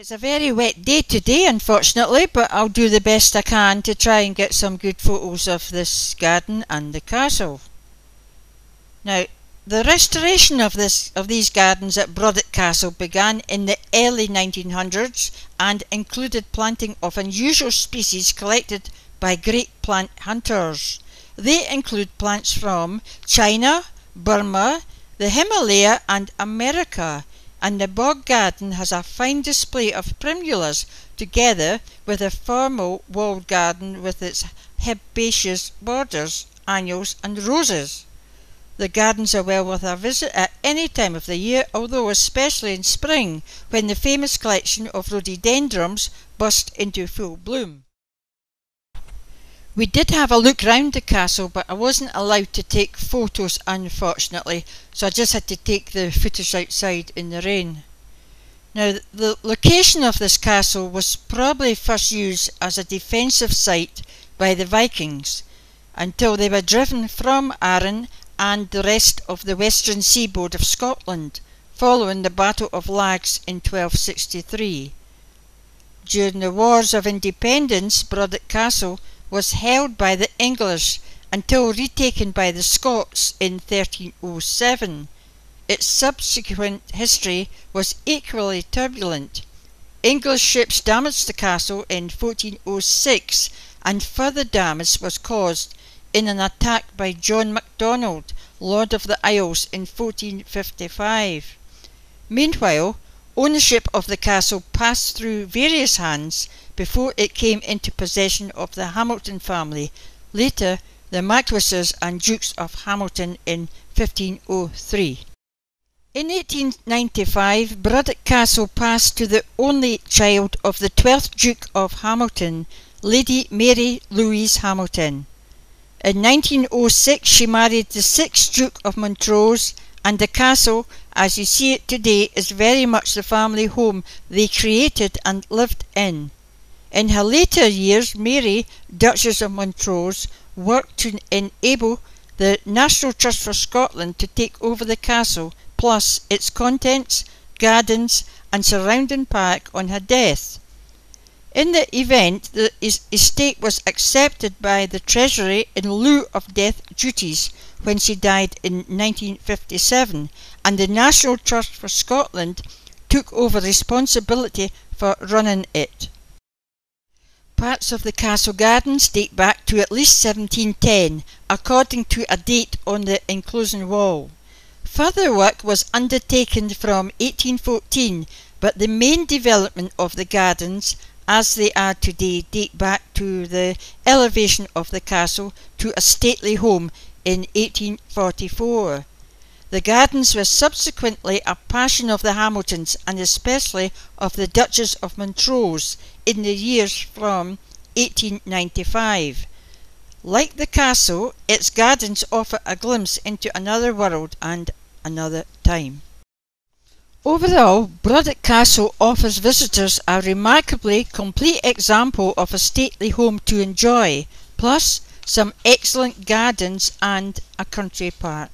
It's a very wet day today, unfortunately, but I'll do the best I can to try and get some good photos of this garden and the castle. Now, the restoration of these gardens at Brodick Castle began in the early 1900s and included planting of unusual species collected by great plant hunters. They include plants from China, Burma, the Himalaya and America, and the bog garden has a fine display of primulas together with a formal walled garden with its herbaceous borders, annuals and roses. The gardens are well worth a visit at any time of the year, although especially in spring when the famous collection of rhododendrons burst into full bloom. We did have a look round the castle, but I wasn't allowed to take photos, unfortunately, so I just had to take the footage outside in the rain. Now, the location of this castle was probably first used as a defensive site by the Vikings until they were driven from Arran and the rest of the western seaboard of Scotland following the Battle of Lags in 1263. During the Wars of Independence, Brodick Castle was held by the English until retaken by the Scots in 1307. Its subsequent history was equally turbulent. English ships damaged the castle in 1406, and further damage was caused in an attack by John MacDonald, Lord of the Isles, in 1455. Meanwhile, ownership of the castle passed through various hands before it came into possession of the Hamilton family, later the Marquises and Dukes of Hamilton in 1503. In 1895, Brodick Castle passed to the only child of the 12th Duke of Hamilton, Lady Mary Louise Hamilton. In 1906 she married the 6th Duke of Montrose, and the castle, as you see it today, is very much the family home they created and lived in. In her later years, Mary, Duchess of Montrose, worked to enable the National Trust for Scotland to take over the castle, plus its contents, gardens and surrounding park on her death. In the event, the estate was accepted by the Treasury in lieu of death duties when she died in 1957, and the National Trust for Scotland took over responsibility for running it. Parts of the castle gardens date back to at least 1710, according to a date on the enclosing wall. Further work was undertaken from 1814, but the main development of the gardens, as they are today, date back to the elevation of the castle to a stately home in 1844. The gardens were subsequently a passion of the Hamiltons and especially of the Duchess of Montrose in the years from 1895. Like the castle, its gardens offer a glimpse into another world and another time. Overall, Brodick Castle offers visitors a remarkably complete example of a stately home to enjoy, plus some excellent gardens and a country park.